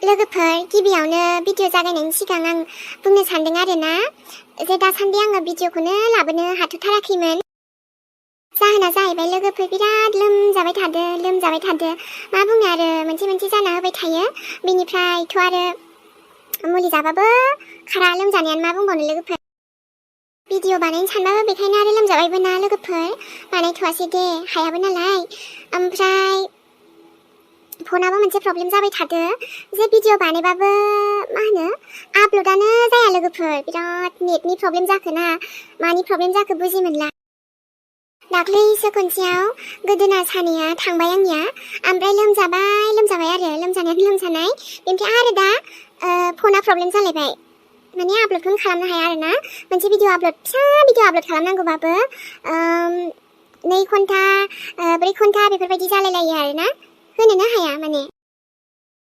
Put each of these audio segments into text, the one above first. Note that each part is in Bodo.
लोगोफोर गिबियावनो भिडिअ जागायनायनि सिगां आं बुंनो सानदों आरोना जे दासान्दि आङो भिडिअखौनो लाबोनो हाथ'थाराखैमोन। जाहोना जाहैबाय लोगोफोर बिराद लोमजाबाय थादो मा बुंनो आरो मोनसे जाना होबाय थायो। बेनिफ्रायथ' आरो मुलि जाबाबो खारा लोमजानायानो मा बुंबावनो लोगोफोर। भिडिअ बानायनो सानबाबो बेखायनो आरो लोमजाबायबो ना लोगोफोर, बानायथ'वासै दे हायाबो नालाय। ओमफ्राय फनाबो मोनसे प्रब्लेम जाबाय थादो जे भिडिअ बानायबाबो मा होनो आपल'डानो जाया लोगोफोर। बिराद नेटनि प्रब्लेम जाखो ना मानि प्रब्लेम जाखो बुजि मोनला। दाख्लैसो खनसेयाव गोदोना सानाया थांबाय आंनिया, ओमफ्राय लोमजाबाय आरो लोमजानाय बेनिफ्राय आरो दा फना प्रब्लेम जालायबाय। माने आपल'डखौनो खालामनो हाया आरोना। मोनसे फिसा भिडिअ आपल'ड खालामनांगौबाबो 2 घन्टा 4 घन्टा बेफोरबायदि जालायलायो आरोना, होनोनो हाया माने।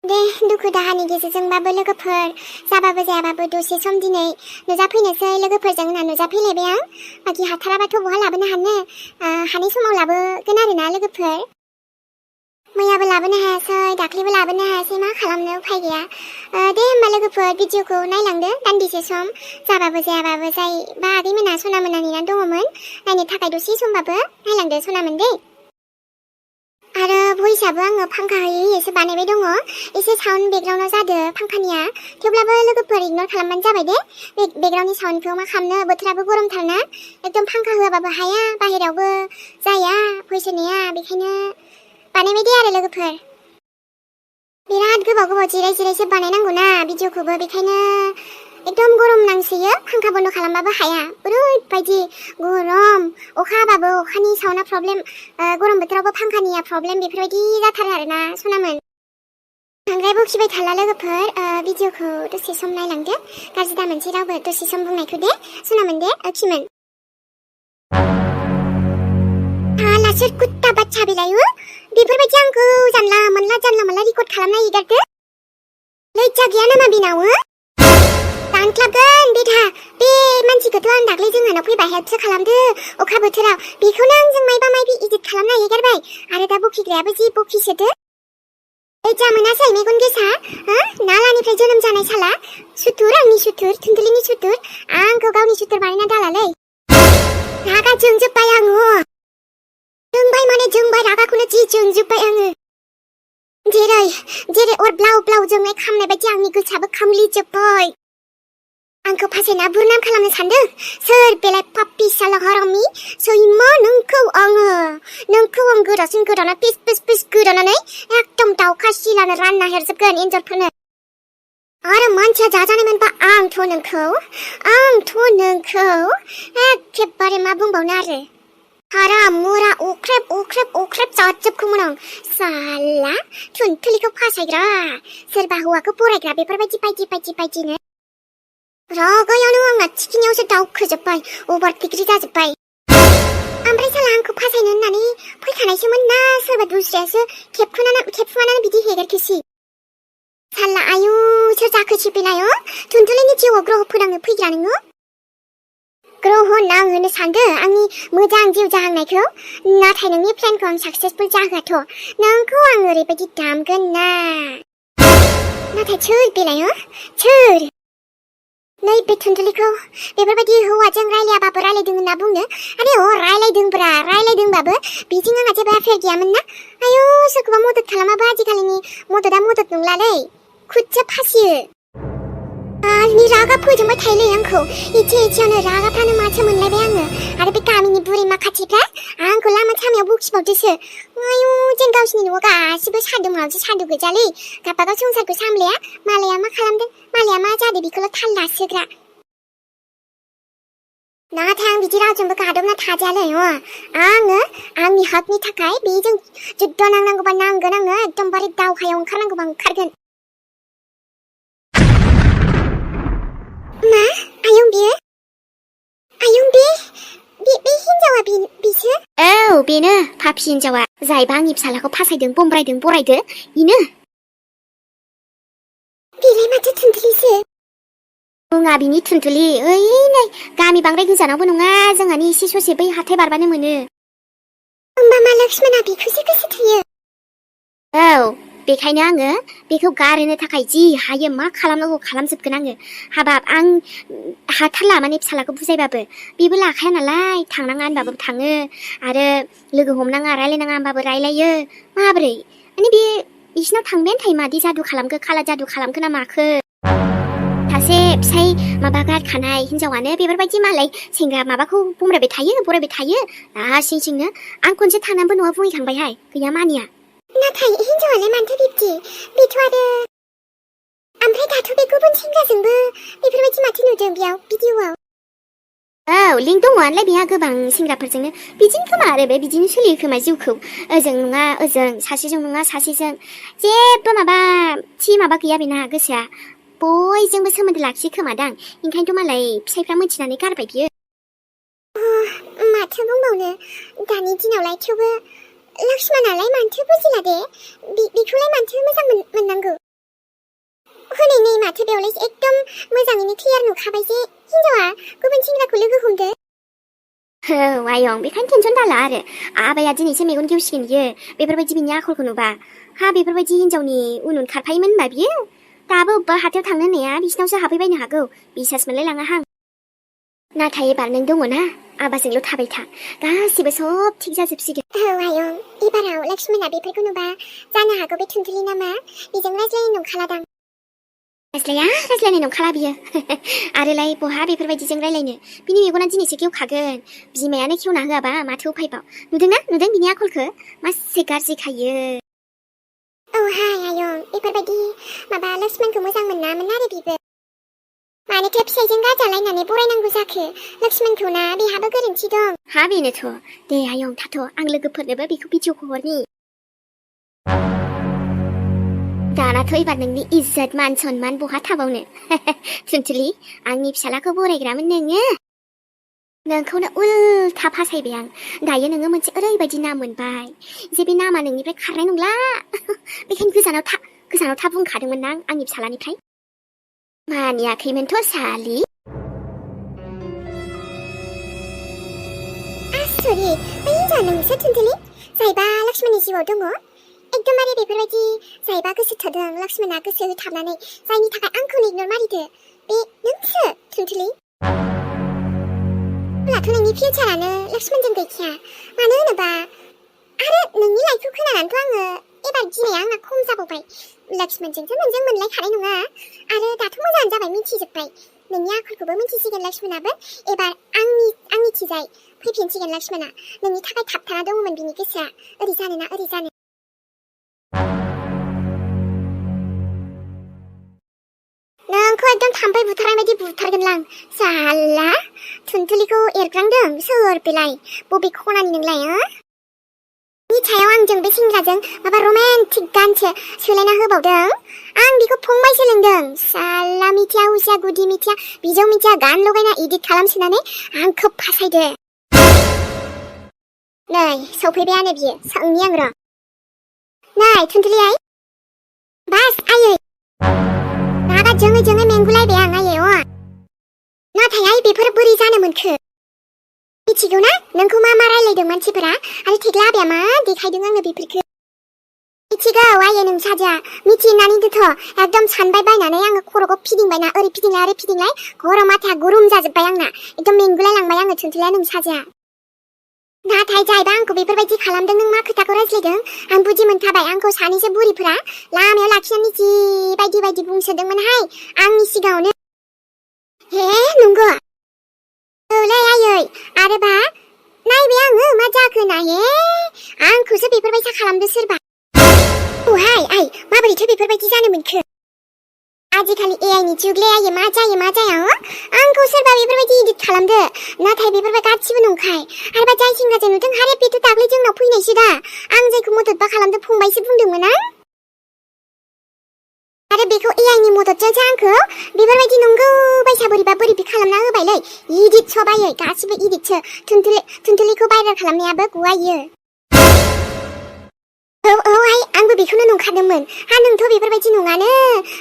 दे दुखु दाहानि गेजेरजोंबाबो लोगोफोर जाबाबो जायाबाबो दसे सम दिनै नुजाफैनोसै लोगोफोरजों होनना नुजाफैलायबाय आं। बाखि हाथाराबाथ' बहा लाबोनो हानाय समाव लाबोगोन आरोना लोगोफोर। मैयाबो लाबोनो हायासै, दाख्लैबो लाबोनो हायासै, मा खालामनो उफाय गैया। दे होमबा लोगोफोर भिडिअखौ नायलांदो दान्दिसे सम, जाबाबो जायाबाबो जायबा आगैमोना सनामोना नेनानै दङमोन नायनो थाखाय दसे समबाबो नायलांदो सनामोन दे। आरो भइसआबो आङो फांखा होयै बानायबाय दङ, एसे साउन्ड बेकग्राउन्डआव जादो फांखानिया, थेवब्लाबो लोगोफोर इगनर खालामबानो जाबाय दे। बेकग्राउन्डनि साउन्डखौ मा खालामनो, बोथोराबो गरमथारना एकदम फांखा होआबाबो हाया, बाहेरायावबो जाया भइस होनाया, बेखायनो बानायबाय दे आरो लोगोफोर। बिराद गोबाव जिरायसो बानायनांगौ ना भिडिअखौबो, बेखायनो एकदम गरम नांसोयो, फांखा बन्द खालामबाबो हाया, ओरैबायदि गरम। अखा हाबाबो अखानि साउन्डआ प्रब्लेम, गरम बोथोरावबो फांखानिया प्रब्लेम, बेफोरबायदि जाथारो आरोना सनामोन। बांद्राय बखिबाय थाला लोगोफोर, भिडिअखौ दसे सम नायलांदो, गाज्रि दा मोनसे रावबो दसे सम बुंनायखौ दे सनामोन दे खिमोन। सोर कुत्ता बाच्चा बेलाय बेफोरबायदि आंखौ जानला मोनला रिकर्ड खालामना एगारदो। लैजा गैया नामा बेनाव? दानख्लाबगोन बे मानसिखौथ' आं दाख्लै जोंहानाव फैबा हेल्पसो खालामदो अखा बोथोराव, बेखौनो आंजों मायबा इदिट खालामना एगारबाय, आरो दा बखिग्रायाबो जि बखिसोदो। लैजा मोनासै मेगन गोसा, नालानिफ्राय जोनोम जानाय साला सुथुर, आंनि सुथुर, थुनथुलिनि सुथुर, आंखौ गावनि सुथुर बानायना दालालै। रागा जोंजोब्बाय आङो, जोंबाय रागाखौनो जि जोंजोब्बाय आङो। जेरै अर ब्लाव जोंनाय खामनाय बायदि आंनि गोसोआबो खामलिजोब्बाय। आंखौ फासायना बुरनाम खालामनो सानदों सोर बेलाय पापि साला हारामि सैमा। नोंखौ आं गोदासिन गोदाना पिस गोदानानै एकदम दाउखा सिलानो रानना हेरजोबगोन एन्जरफोरनो। आरो मानसिया जाजानाय मोनबा आंथ' नोंखौ एखेबारे मा बुंबावनो आरो हारा मुरा अख्रेब जाजोबगौमोन आं। साला थुनथुलिखौ फासायग्रा, सोरबा हौवाखौ बरायग्रा, बेफोरबायदि बायदिनो रागायानो आंना थिखिनियावसो दावखोजोब्बाय, अभार फिग्रि जाजोब्बाय। ओमफ्राय साला आंखौ फासायनो होननानै फैखानायसोमोन ना सोरबा दुस्रायासो खेबखुमानानै बिदि हेगारखोसै। साला आयु सोर जाखोसै बेलाय? थुनथुलिनि जिउआव ग्रह फोनांनो फैग्रा नोङो? ग्रह नांहोनो सानदो आंनि मोजां जिउ जाहांनायखौ, नाथाय नोंनि प्लेनखौ आं साक्सेसफुल जाहोआथ', नोंखौ आं ओरैबायदि दामगोन ना। नाथाय सोर बेलाय सोर? नै बे थुनथुलिखौ बेफोरबायदि हौवाजों रायलायाबाबो रायलायदों होनना बुंनो। आरे रायलायदोंबाबो बिजों आंहा जेबो एफेयार गैयामोन ना। आयु सोरखौबा मदद खालामाबा आजिखालिनि मददा मदद नंलालै, खुदसो फासियो। आंनि रागा फोजोंबाय थायोलै आंखौ, एसेयावनो रागाफ्रानो माथो मोनलायबाय आङो। आरो बे गामिनि बुरै माखासेफ्रा आंखौ लामा सामायाव बखिबावदोसो। आयु जेन गावसिनि न'आव गासिबो सादु गोजालै, गावबागाव संसारखौ सामलाया, मालाया मा खालामदों मालाया मा जादों बेखौल' थाल लासोग्रा। नाथाय आं बिदि रावजोंबो गादबना थाजायालै। आङो आंनि हकनि थाखाय बेजों जुद्ध नांनांगौबा नांगोन, आङो एकदमबारे दावहायाव ओंखारनांगौबा ओंखारगोन। मा? बे हिनजावा बिसो? औ बेनो पापि हिनजावा, जायबा आंनि फिसालाखौ फासायदों, बरायदो इनो। बेलाय माथो थुनथुलिसो? बुङा बिनि थुनथुलि, नै गामि बांद्राय गोजानावबो नङा, जोंहानि एसे ससे बै हाथाय बारबानो मोनो। होमबा मा लक्ष्मणा बेखौसो गोसो थोयो? औ बेखायनो आङो बेखौ गारहोनो थाखाय जि हायो मा खालामनांगौ खालामजोबगोन आङो। हाबाब आं हाथारला माने फिसालाखौ बुजायबाबो बेबो लाखाया नालाय थांनाङा होनबाबो थाङो आरो लोगो हमनाङा रायलायनाङा होनबाबो रायलायो। माब्रै माने बे बिसिनाव थांबायानो थायो मादि जादु खालामखो खाला जादु खालामखो ना माखो। सासे फिसाय माबा गारखानाय हिनजावानो बेफोरबायदि मालाय सेंग्रा माबाखौ बरायबाय थायो सिंनो आं खनसे थांनानैबो न'आव बुंहैखांबायहाय गैया मानिया। नाथाय हिनजावालाय मानोथो बिब्दि बेथ' आरो ओमफ्राय दाथ' बे गुबुन सेंग्राजोंबो बेफोरबायदि माथो नुदों बेयाव भिडिअ'आव। औ लिंक दङआनोलाय बेहा गोबां सेंग्राफोरजोंनो बिदिनो खोमा आरो बे बिदिनो सोलियो खोमा जिउखौ ओजों नङा ओजों सासेजों नङा सासेजों जेबो माबा गैया बेना गोसोआ बयजोंबो सोमोन्दो लाखियो खोमादां ओंखायनोथ' मालाय फिसायफ्रा मोनथिनानै गारबाय बियो। माथो बुंबावनो दानि दिनावलाय थेवबो लक्ष्मणालाय मानोथो बुजिला दे बेखौलाय मानोथो मोजां मोननांगौ। हनै नै माथो बेयावलाय एकदम मोजाङैनो क्लियार नुखाबाय जे हिनजावा गुबुन सेंग्राखौ लोगो हमदो। औ आयं बेखायनो टेनसन दाला आरो आबाया दिनैसो मेगन गेवसिगोन बियो बेफोरबायदि बिनि आखलखौ नुबा। हा बेफोरबायदि हिनजावनि उन खारफायोमोन होनबा बियो दाबो अबेबा हाथायाव थांनो होननाया बिसिनावसो हाबहैबायनो हागौ बिसास मोनलाय लाङाहां। नाथाय एबार नों दङना आबाजोंल' थाबाय था गासिबो सब थिग जाजोबसिगोन। औ आयं एबाराव लक्ष्मणा बेफोरखौ नुबा जानो हागौ बे थुनथुलि नामा बेजों रायज्लायनाय नंखालादां। रायज्लायनाय नंखाला बियो आरोलाय बहा बेफोरबायदिजों रायलायनो बिनि मेगना दिनैसो गेवखागोन बिमायानो खेवना होआबा माथो उफायबाव। नुदों बिनि आखलखौ मासे गाज्रि खायो। औ हाय आयं बेफोरबायदि माबा लक्ष्मणखौ मोजां मोनामोन आरो बिबो मानोथो फिसाइजों गाजालायनानै बरायनांगौ जाखो लक्ष्मणखौ ना बेहाबो गोरोन्थि दं। हा बेनोथ' दे आयं थाथ' आं लोगोफोरनोबो बेखौ भिडिअ'खौ हरनि। दानाथ' एबार नोंनि इज्जत मान सनमान बहा थाबावनो थुनथुलि आंनि फिसालाखौ बरायग्रामोन नोङो नोंखौनो उल्था फासायबाय आं। दायो नोङो मोनसे ओरैबायदि नाम मोनबाय जे बे नामा नोंनिफ्राय खारनाय नंला बेखायनो गोजानाव था बुंखादोंमोन ना आंनि फिसालानिफ्राय मानियाखैमोनथ' सालि। आसरित बै हिनजावा नोंसो थुनथुलि जायबा लक्ष्मणनि जिउआव दङ एकदमबारे बेफोरबायदि जायबा गोसो थोदों लक्ष्मणा गोसो होथाबनानै जायनि थाखाय आंखौनो इगनर मारिदो बे नोंसो थुनथुलि। अब्लाथ' नोंनि फिउचारानो लक्ष्मणजों गैखाया मानो होनोबा आरो नोंनि लाइफखौ खोनानानैथ' आङो एबार गिनाया आंना खम जाबावबाय। लक्ष्मणजोंसो नोंजों मोनलायखानाय नङा आरो दाथ' मोजाङानो जाबाय मिथिजोब्बाय नोंनि आखलखौबो मिथिसिगोन लक्ष्मणाबो एबार आंनि थिजाय फैफिनसिगोन लक्ष्मणा नोंनि थाखाय थाबथाना दङमोन बिनि गोसोआ ओरै जानो ना ओरै जानो। नोंखौ एकदम थाम्फै बुथारनाय बायदि बुथारगोनलां साला थुनथुलिखौ एरग्रांदों सोर बेलाय बबे खनानि नोंलाय मिथायाव आंजों बे सेंग्राजों माबा रमान्टिक गानसो सोलायना होबावदों आं बेखौ फंबायसो लिंदों साला मिथिया हुसिया गुदि मिथिया बिजौ मिथिया गान लगायना इदिट खालामसोनानै आंखौ फासायदो। नै सफैबायानो बियो सोंनि आं र'। नै थुनथुलि आइ बास आयै रागा जोङै मेंगुलायबाय आं आयै नाथाय आइ बेफोर बोरै जानो मोनखो मिथिगौ ना नोंखौ मा रायलायदों मानसिफोरा आरो थेग्ला आबाया मा देखायदों आंनो बेफोरखौ मिथिगौ आयै नों साजा मिथिनानै दोथ' एकदम सानबाय बायनानै आङो खर'खौ फिदिंबायना ओरै फिदिंलाय आरो फिदिंलाय खर' माथा गरम जाजोब्बाय आंना एकदम मेंगुलाय लांबाय आङो थुनथुलिया नों साजा। नाथाय जायबा आंखौ बेफोरबायदि खालामदों नों मा खोथाखौ रायज्लायदों आं बुजि मोनखाबाय आंखौ सानैसो बुरिफोरा लामायाव लाखिनानै जि बायदि बुंसोदोंमोनहाय आंनि सिगाङावनो। हे नंगौ औलै आयै आरोबा नायबाय आङो मा जाखो ना हे आंखौसो बेफोरबायसा खालामदो सोरबा। औहाय आइ माबोरैथो बेफोरबायदि जानो मोनखो आजिखालि एआइनि जुगलै आयै मा जाया आंखौ सोरबा बेफोरबायदि इदिट खालामदो नाथाय बेफोरबाय गासिबो नंखाय आरोबा जाय सेंग्राजों नुदों हारे बेथ' दाख्लै जोंनाव फैनायसो दा आं जायखौ मददबा खालामदो फंबायसो बुंदोंमोन आं आरो बेखौ एआइनि मददजोंसो आंखौ बेफोरबायदि नंगौ बायसा बोरैबि खालामना होबायलै इदिट सब आयै गासिबो इदिटसो थुनथुलिखौ भाइरेल खालामनायाबो गुवायो। औ आइ आंबो बेखौनो नंखादोंमोन हा नोंथ' बेफोरबायदि नङानो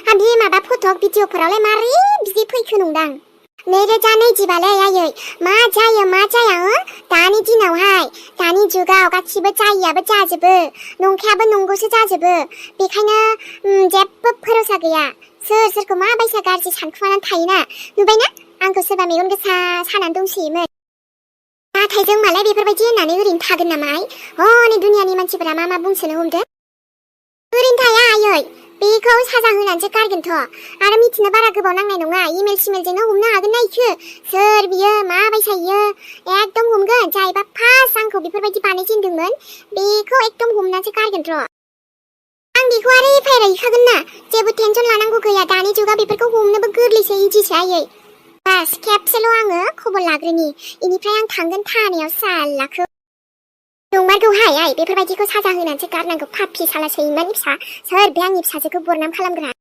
हा बे माबा फटक भिडिअफोरावलाय मारै बिदि फैखो नंदां। नैरोजा नैजिबालै आयै मा जायो मा जाया दानि दिनावहाय दानि जुगाव गासिबो जायियाबो जाजोबो नंखायाबो नंगौसो जाजोबो बेखायनो जेबो भरोसा गैया सोर सोरखौ माबायसा गाज्रि सानखुमानानै थायोना नुबायना आंखौ सोरबा मेगन गोसा सानानै दंसोयोमोन नाथाय जों मालाय बेफोरबायदि होननानै ओरैनो थागोन नामाय हनै दुनियानि मानसिफोरा मा मा बुंसोनो हमदों ओरैनो थाया आयै बेखौ साजा होनानैसो गारगोनथ' आरो मिथिनो बारा गोबाव नांनाय नङा इमेल सिमेलजोंनो हमनो हागोन ना इखो सोर बियो माबायसा इयो एकदम हमगोन जायबा फार्स्ट आंखौ बेफोरबायदि बानायजेनदोंमोन बेखौ एकदम हमनानैसो गारगोन र' आं बेखौ आरो एफआइआर हैखागोन ना जेबो टेनसन लानांगौ गैया दानि जुगाव बेफोरखौ हमनोबो गोरलैसो इजिसो आयै बास खेबसेल' आङो खबर लाग्रोनि इनिफ्राय आं थांगोन थानायाव सालाखौ नंमारगौहाय आइ बेफोरबायदिखौ साजा होनानैसो गारनांगौ पापि साला सैमानि फिसा सोर बे आंनि फिसाजोखौ बरनाम खालामग्रा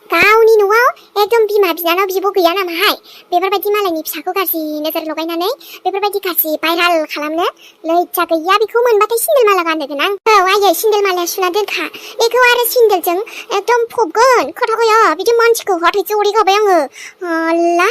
गावनि न'आव एकदम बिमा बिनानाव बिब' गैया नामाहाय बेफोरबायदि मालायनि फिसाखौ गाज्रि नोजोर लगायनानै बेफोरबायदि गाज्रि भाइराल खालामनो लैजा गैया बेखौ मोनबाथाय सिन्देल माला गानहोगोन आं औ आयै सिन्देल मालाया सुना दोनखा बेखौ आरो सिन्देलजों एकदम फबगोन खोथा गैया बिदि मानसिखौ हथाय ज'रै गाबाय आङो अल्ला